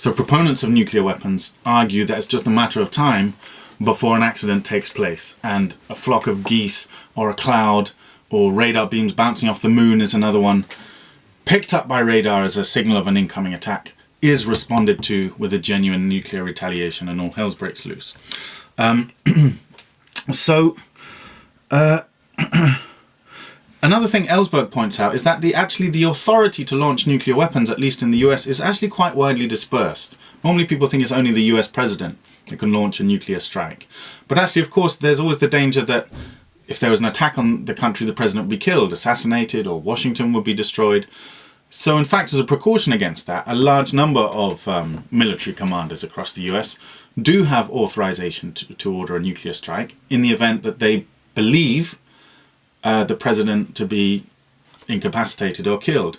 So proponents of nuclear weapons argue that it's just a matter of time before an accident takes place, and a flock of geese or a cloud or radar beams bouncing off the moon is another one, picked up by radar as a signal of an incoming attack, is responded to with a genuine nuclear retaliation, and all hell breaks loose. Another thing Ellsberg points out is that the authority to launch nuclear weapons, at least in the US, is actually quite widely dispersed. Normally people think it's only the US president that can launch a nuclear strike. But actually, of course, there's always the danger that if there was an attack on the country, the president would be killed, assassinated, or Washington would be destroyed. So in fact, as a precaution against that, a large number of military commanders across the US do have authorization to order a nuclear strike in the event that they believe the president to be incapacitated or killed.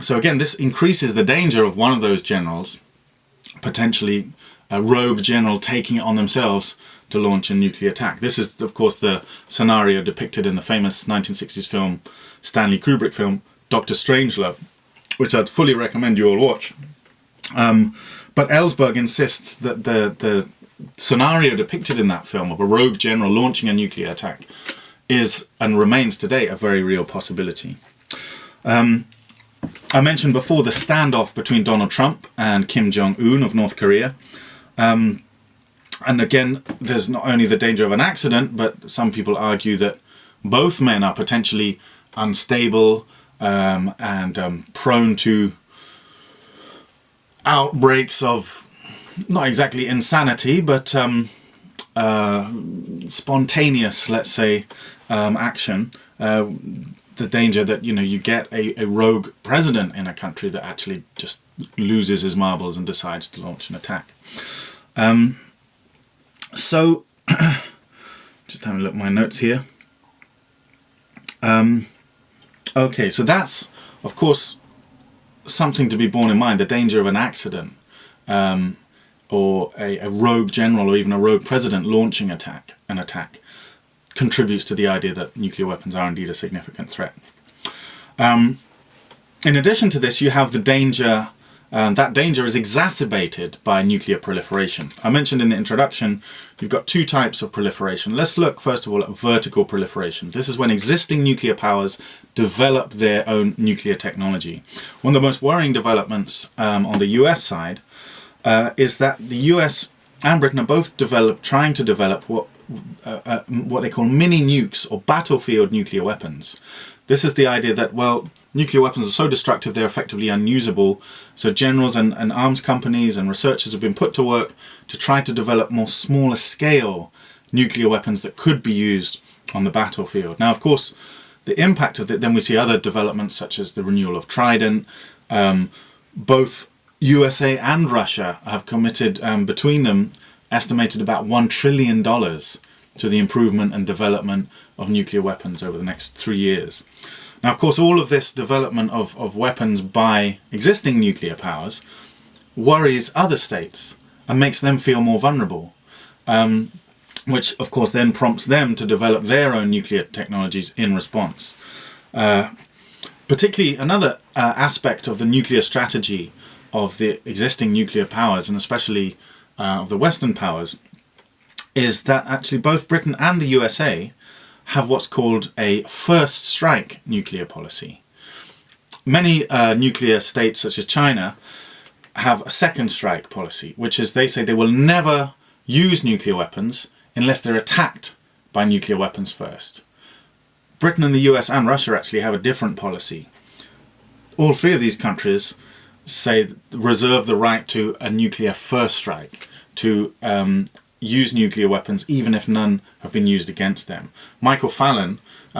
So again, this increases the danger of one of those generals, potentially a rogue general, taking it on themselves to launch a nuclear attack. This is, of course, the scenario depicted in the famous 1960s film, Stanley Kubrick film, Dr. Strangelove, which I'd fully recommend you all watch. But Ellsberg insists that the scenario depicted in that film of a rogue general launching a nuclear attack is and remains today a very real possibility. I mentioned before the standoff between Donald Trump and Kim Jong-un of North Korea. And again, there's not only the danger of an accident, but some people argue that both men are potentially unstable and prone to outbreaks of not exactly insanity, but spontaneous, let's say, action. The danger that, you get a rogue president in a country that actually just loses his marbles and decides to launch an attack. So, just having a look at my notes here. Okay, so that's, of course, something to be borne in mind, the danger of an accident, or a rogue general or even a rogue president launching an attack contributes to the idea that nuclear weapons are indeed a significant threat. In addition to this, you have the danger, that danger is exacerbated by nuclear proliferation. I mentioned in the introduction, you've got two types of proliferation. Let's look first of all at vertical proliferation. This is when existing nuclear powers develop their own nuclear technology. One of the most worrying developments on the US side is that the US and Britain are both trying to develop what they call mini nukes or battlefield nuclear weapons. This is the idea that, well, nuclear weapons are so destructive they're effectively unusable. So generals and arms companies and researchers have been put to work to try to develop more smaller scale nuclear weapons that could be used on the battlefield. Now, of course, the impact of it, then we see other developments such as the renewal of Trident. Both USA and Russia have committed between them estimated about $1 trillion to the improvement and development of nuclear weapons over the next 3 years. Now, of course, all of this development of weapons by existing nuclear powers worries other states and makes them feel more vulnerable, which, of course, then prompts them to develop their own nuclear technologies in response. Particularly, another aspect of the nuclear strategy of the existing nuclear powers, and especially of the Western powers, is that actually both Britain and the USA have what's called a first strike nuclear policy. Many nuclear states, such as China, have a second strike policy, which is they say they will never use nuclear weapons unless they're attacked by nuclear weapons first. Britain and the US and Russia actually have a different policy. All three of these countries reserve the right to a nuclear first strike, to use nuclear weapons even if none have been used against them. Michael Fallon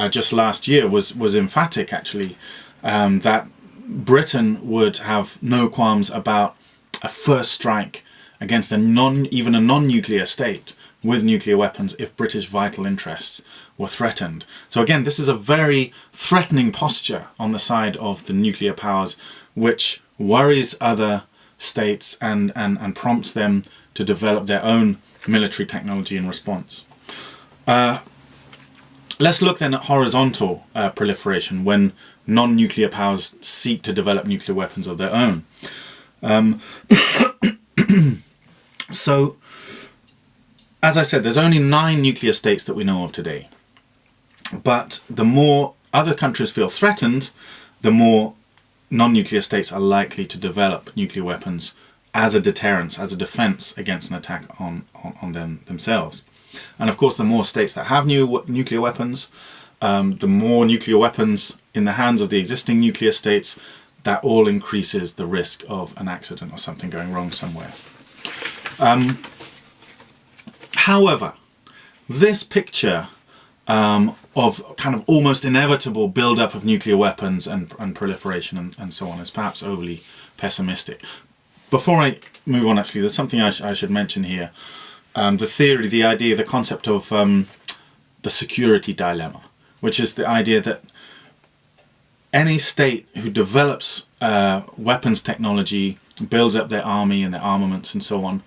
just last year was emphatic actually that Britain would have no qualms about a first strike against even a non-nuclear state with nuclear weapons if British vital interests were threatened. So again, this is a very threatening posture on the side of the nuclear powers, which worries other states and prompts them to develop their own military technology in response. Let's look then at horizontal proliferation, when non-nuclear powers seek to develop nuclear weapons of their own. So, as I said, there's only 9 nuclear states that we know of today. But the more other countries feel threatened, the more non-nuclear states are likely to develop nuclear weapons as a deterrence, as a defense against an attack on them themselves. And of course, the more states that have nuclear weapons, the more nuclear weapons in the hands of the existing nuclear states, that all increases the risk of an accident or something going wrong somewhere. However, this picture of kind of almost inevitable build-up of nuclear weapons and proliferation and so on is perhaps overly pessimistic. Before I move on, actually, there's something I should mention here. The theory, the idea, the concept of the security dilemma, which is the idea that any state who develops weapons technology, builds up their army and their armaments and so on,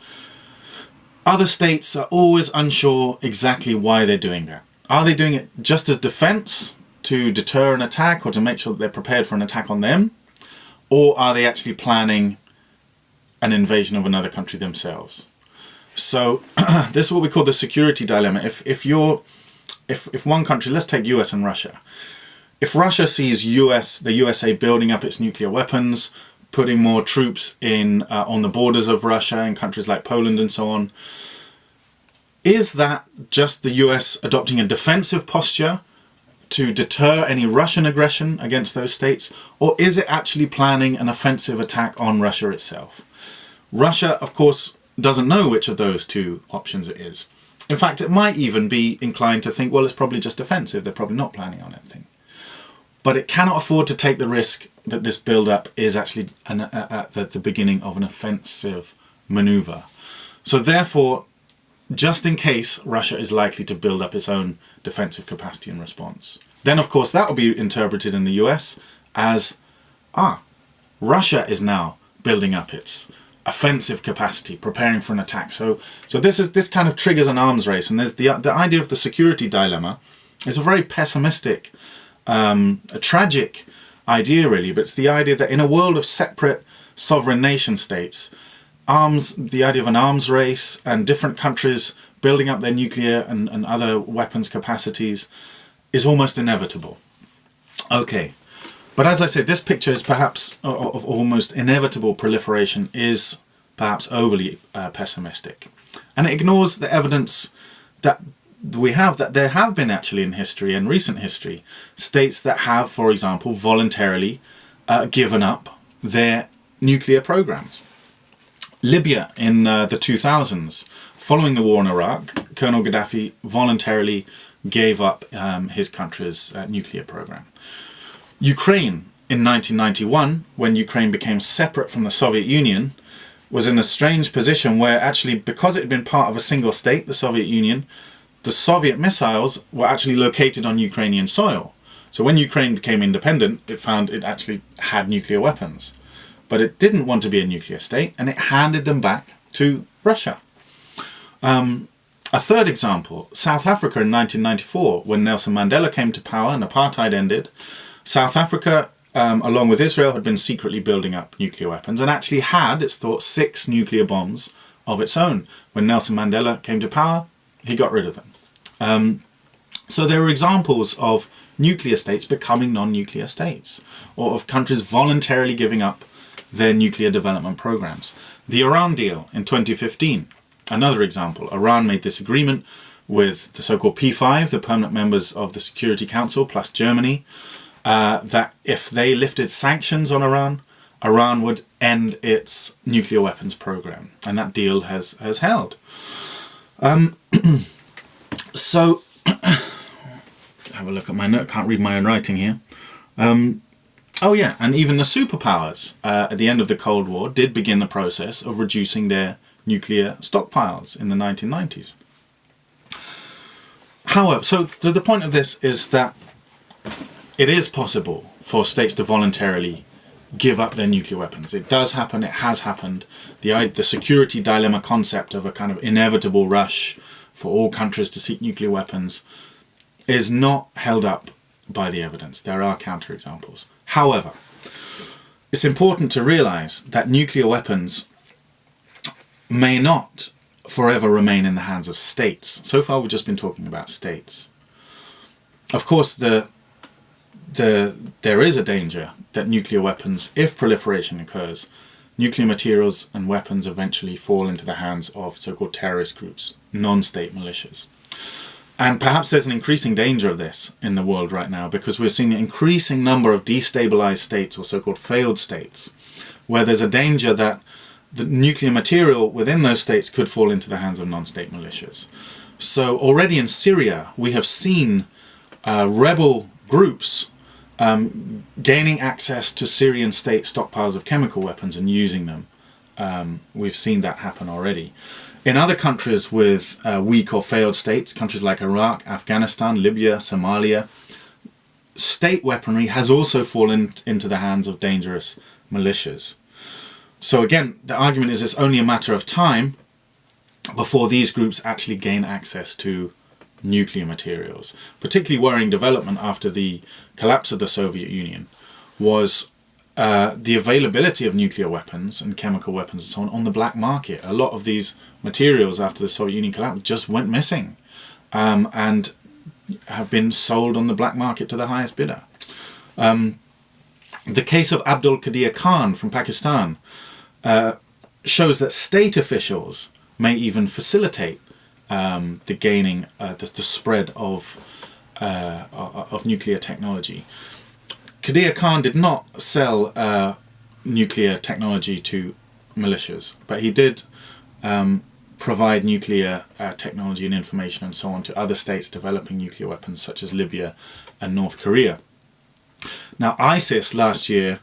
other states are always unsure exactly why they're doing that. Are they doing it just as defense to deter an attack or to make sure that they're prepared for an attack on them? Or are they actually planning an invasion of another country themselves? So this is what we call the security dilemma. If one country, let's take US and Russia. If Russia sees the USA building up its nuclear weapons, putting more troops in on the borders of Russia in countries like Poland and so on, is that just the US adopting a defensive posture to deter any Russian aggression against those states, or is it actually planning an offensive attack on Russia itself? Russia, of course, doesn't know which of those two options it is. In fact, it might even be inclined to think, well, it's probably just defensive. They're probably not planning on anything. But it cannot afford to take the risk that this build-up is actually at the beginning of an offensive maneuver. So therefore, just in case Russia is likely to build up its own defensive capacity in response, then of course that will be interpreted in the US as, Russia is now building up its offensive capacity, preparing for an attack. So this kind of triggers an arms race, and there's the idea of the security dilemma. It's a very pessimistic, a tragic idea really, but it's the idea that in a world of separate sovereign nation states, the idea of an arms race and different countries building up their nuclear and other weapons capacities is almost inevitable. Okay, but as I said, this picture is perhaps of almost inevitable proliferation is perhaps overly pessimistic, and it ignores the evidence that we have that there have been actually in history and recent history states that have, for example, voluntarily given up their nuclear programs. Libya in the 2000s, following the war in Iraq, Colonel Gaddafi voluntarily gave up his country's nuclear program. Ukraine in 1991, when Ukraine became separate from the Soviet Union, was in a strange position where actually, because it had been part of a single state, the Soviet Union, the Soviet missiles were actually located on Ukrainian soil. So when Ukraine became independent, it found it actually had nuclear weapons. But it didn't want to be a nuclear state, and it handed them back to Russia. A third example, South Africa in 1994, when Nelson Mandela came to power and apartheid ended, South Africa, along with Israel, had been secretly building up nuclear weapons and actually had, it's thought, 6 nuclear bombs of its own. When Nelson Mandela came to power, he got rid of them. So there are examples of nuclear states becoming non-nuclear states, or of countries voluntarily giving up their nuclear development programs. The Iran deal in 2015, another example. Iran made this agreement with the so-called P5, the permanent members of the Security Council, plus Germany, that if they lifted sanctions on Iran, Iran would end its nuclear weapons program. And that deal has held. So, have a look at my note, can't read my own writing here. Oh yeah, and even the superpowers at the end of the Cold War did begin the process of reducing their nuclear stockpiles in the 1990s. However, so the point of this is that it is possible for states to voluntarily give up their nuclear weapons. It does happen, it has happened. The security dilemma concept of a kind of inevitable rush for all countries to seek nuclear weapons is not held up by the evidence. There are counterexamples. However, it's important to realize that nuclear weapons may not forever remain in the hands of states. So far, we've just been talking about states. Of course, there is a danger that nuclear weapons, if proliferation occurs, nuclear materials and weapons eventually fall into the hands of so-called terrorist groups, non-state militias. And perhaps there's an increasing danger of this in the world right now, because we're seeing an increasing number of destabilized states, or so-called failed states, where there's a danger that the nuclear material within those states could fall into the hands of non-state militias. So already in Syria, we have seen rebel groups gaining access to Syrian state stockpiles of chemical weapons and using them. We've seen that happen already. In other countries with weak or failed states, countries like Iraq, Afghanistan, Libya, Somalia, state weaponry has also fallen into the hands of dangerous militias. So again, the argument is it's only a matter of time before these groups actually gain access to nuclear materials. Particularly worrying development after the collapse of the Soviet Union was the availability of nuclear weapons and chemical weapons and so on the black market. A lot of these materials after the Soviet Union collapsed just went missing and have been sold on the black market to the highest bidder. The case of Abdul Qadir Khan from Pakistan shows that state officials may even facilitate the gaining, the spread of nuclear technology. Qadir Khan did not sell nuclear technology to militias, but he did provide nuclear technology and information and so on to other states developing nuclear weapons, such as Libya and North Korea. Now, ISIS last year,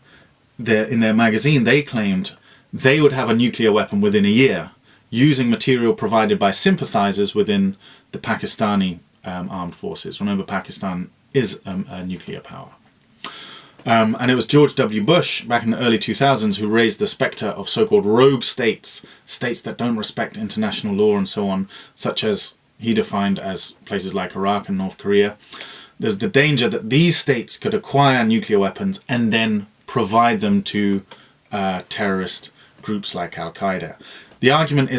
in their magazine, they claimed they would have a nuclear weapon within a year, using material provided by sympathizers within the Pakistani armed forces. Remember, Pakistan is a nuclear power. And it was George W. Bush back in the early 2000s who raised the specter of so-called rogue states, states that don't respect international law and so on, such as he defined as places like Iraq and North Korea. There's the danger that these states could acquire nuclear weapons and then provide them to terrorist groups like Al-Qaeda. The argument is